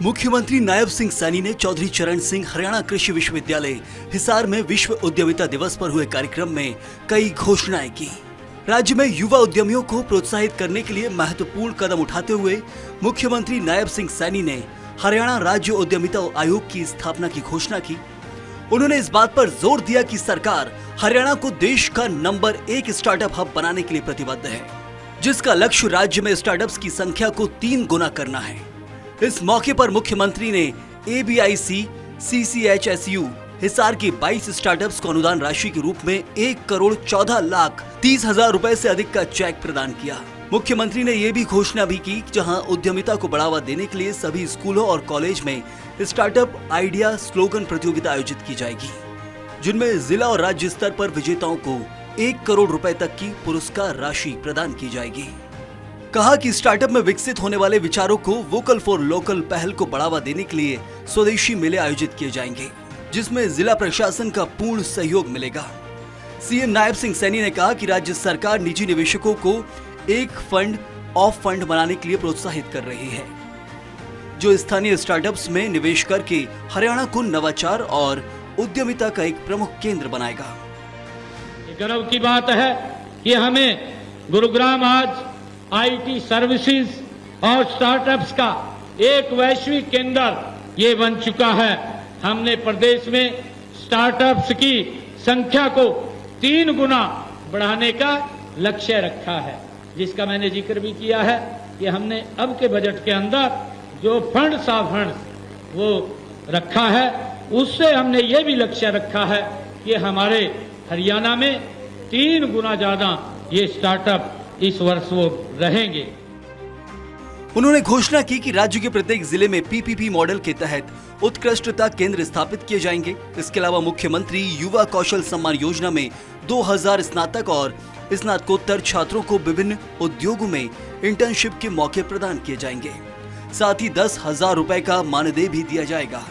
मुख्यमंत्री नायब सिंह सैनी ने चौधरी चरण सिंह हरियाणा कृषि विश्वविद्यालय हिसार में विश्व उद्यमिता दिवस पर हुए कार्यक्रम में कई घोषणाएं की। राज्य में युवा उद्यमियों को प्रोत्साहित करने के लिए महत्वपूर्ण कदम उठाते हुए मुख्यमंत्री नायब सिंह सैनी ने हरियाणा राज्य उद्यमिता आयोग की स्थापना की घोषणा की। उन्होंने इस बात पर जोर दिया कि सरकार हरियाणा को देश का नंबर 1 स्टार्टअप हब बनाने के लिए प्रतिबद्ध है, जिसका लक्ष्य राज्य में स्टार्टअप्स की संख्या को 3 गुना करना है। इस मौके पर मुख्यमंत्री ने ABIC CCHSU हिसार के 22 स्टार्टअप्स को अनुदान राशि के रूप में 1,14,30,000 रुपए से अधिक का चेक प्रदान किया। मुख्यमंत्री ने ये भी घोषणा भी की जहां उद्यमिता को बढ़ावा देने के लिए सभी स्कूलों और कॉलेज में स्टार्टअप आइडिया स्लोगन प्रतियोगिता आयोजित की जाएगी, जिनमें जिला और राज्य स्तर पर विजेताओं को 1 करोड़ रुपए तक की पुरस्कार राशि प्रदान की जाएगी। कहा कि स्टार्टअप में विकसित होने वाले विचारों को वोकल फॉर लोकल पहल को बढ़ावा देने के लिए स्वदेशी मेले आयोजित किए जाएंगे, जिसमें जिला प्रशासन का पूर्ण सहयोग मिलेगा। सीएम नायब सिंह सैनी ने कहा कि राज्य सरकार निजी निवेशकों को एक फंड ऑफ फंड बनाने के लिए प्रोत्साहित कर रही है, जो स्थानीय स्टार्टअप्स में निवेश करके हरियाणा को नवाचार और उद्यमिता का एक प्रमुख केंद्र बनाएगा। गर्व की बात है कि हमें गुरुग्राम आज IT सर्विसेज और स्टार्टअप्स का एक वैश्विक केंद्र ये बन चुका है। हमने प्रदेश में स्टार्टअप्स की संख्या को 3 गुना बढ़ाने का लक्ष्य रखा है, जिसका मैंने जिक्र भी किया है कि हमने अब के बजट के अंदर जो फंड वो रखा है, उससे हमने ये भी लक्ष्य रखा है कि हमारे हरियाणा में 3 गुना ज्यादा ये स्टार्टअप इस वर्ष वो रहेंगे। उन्होंने घोषणा की कि राज्य के प्रत्येक जिले में PPP मॉडल के तहत उत्कृष्टता केंद्र स्थापित किए जाएंगे। इसके अलावा मुख्यमंत्री युवा कौशल सम्मान योजना में 2000 स्नातक और स्नातकोत्तर छात्रों को विभिन्न उद्योगों में इंटर्नशिप के मौके प्रदान किए जाएंगे। साथ ही 10,000 रुपए का मानदेय भी दिया जाएगा।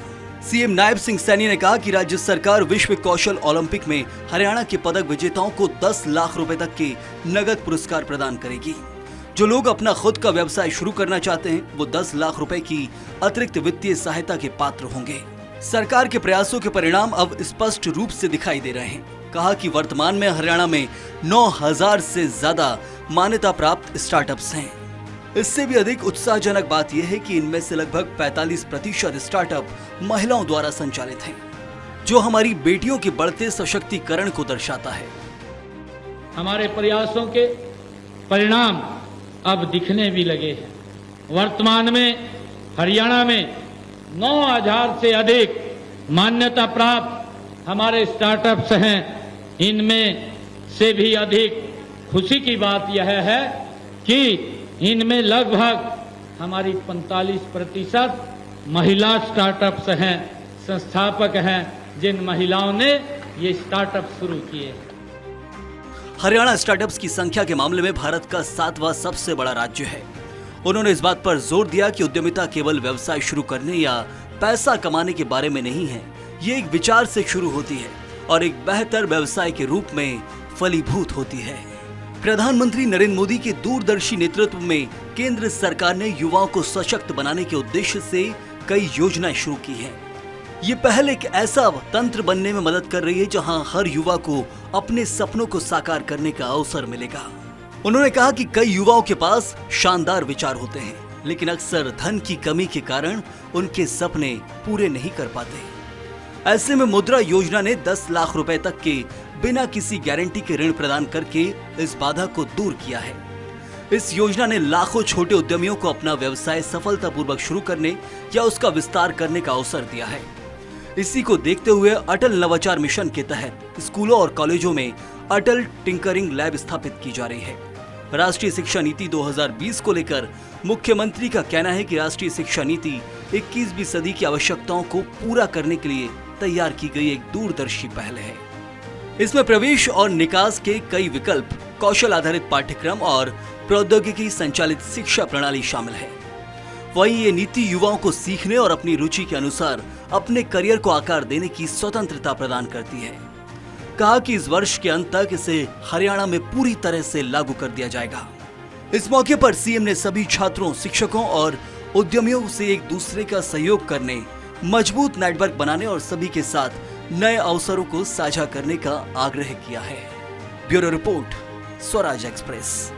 सीएम नायब सिंह सैनी ने कहा कि राज्य सरकार विश्व कौशल ओलंपिक में हरियाणा के पदक विजेताओं को 10 लाख रुपए तक के नगद पुरस्कार प्रदान करेगी। जो लोग अपना खुद का व्यवसाय शुरू करना चाहते हैं, वो 10 लाख रुपए की अतिरिक्त वित्तीय सहायता के पात्र होंगे। सरकार के प्रयासों के परिणाम अब स्पष्ट रूप से दिखाई दे रहे हैं। कहा कि वर्तमान में हरियाणा में 9,000 से ज्यादा मान्यता प्राप्त स्टार्टअप्स हैं। इससे भी अधिक उत्साहजनक बात यह है कि इनमें से लगभग 45% स्टार्टअप महिलाओं द्वारा संचालित हैं, जो हमारी बेटियों के बढ़ते सशक्तिकरण को दर्शाता है। हमारे प्रयासों के परिणाम अब दिखने भी लगे हैं। वर्तमान में हरियाणा में 9,000 से अधिक मान्यता प्राप्त हमारे स्टार्टअप्स हैं। इनमें से भी अधिक खुशी की बात यह है कि इनमें लगभग हमारी 45% महिला स्टार्टअप्स हैं, संस्थापक हैं, जिन महिलाओं ने ये स्टार्टअप शुरू किए। हरियाणा स्टार्टअप्स की संख्या के मामले में भारत का 7वां सबसे बड़ा राज्य है। उन्होंने इस बात पर जोर दिया कि उद्यमिता केवल व्यवसाय शुरू करने या पैसा कमाने के बारे में नहीं है। ये एक विचार से शुरू होती है और एक बेहतर व्यवसाय के रूप में फलीभूत होती है। प्रधानमंत्री नरेंद्र मोदी के दूरदर्शी नेतृत्व में केंद्र सरकार ने युवाओं को सशक्त बनाने के उद्देश्य से कई योजनाएं शुरू की हैं। ये पहल एक ऐसा तंत्र बनने में मदद कर रही है जहां हर युवा को अपने सपनों को साकार करने का अवसर मिलेगा। उन्होंने कहा कि कई युवाओं के पास शानदार विचार होते हैं, लेकिन अक्सर धन की कमी के कारण उनके सपने पूरे नहीं कर पाते। ऐसे में मुद्रा योजना ने 10 लाख रुपए तक के बिना किसी गारंटी के ऋण प्रदान करके इस बाधा को दूर किया है। इस योजना ने लाखों छोटे उद्यमियों को अपना व्यवसाय सफलतापूर्वक शुरू करने या उसका विस्तार करने का अवसर दिया है। इसी को देखते हुए अटल नवाचार मिशन के तहत स्कूलों और कॉलेजों में अटल टिंकरिंग लैब स्थापित की जा रही है। राष्ट्रीय शिक्षा नीति 2020 को लेकर मुख्यमंत्री का कहना है कि राष्ट्रीय शिक्षा नीति 21वीं सदी की आवश्यकताओं को पूरा करने के लिए तैयार की गई एक दूरदर्शी पहल है। इसमें प्रवेश और निकास के कई विकल्प, कौशल आधारित पाठ्यक्रम और प्रौद्योगिकी संचालित शिक्षा प्रणाली शामिल है। वहीं ये नीति युवाओं को सीखने और अपनी रुचि के अनुसार अपने करियर को आकार देने की स्वतंत्रता प्रदान करती है। कहा कि इस वर्ष के अंत तक इसे हरियाणा में पूरी तरह से लागू कर दिया जाएगा। इस मौके पर सीएम ने सभी छात्रों, शिक्षकों और उद्यमियों से एक दूसरे का सहयोग करने, मजबूत नेटवर्क बनाने और सभी के साथ नए अवसरों को साझा करने का आग्रह किया है। Bureau report, Swaraj express.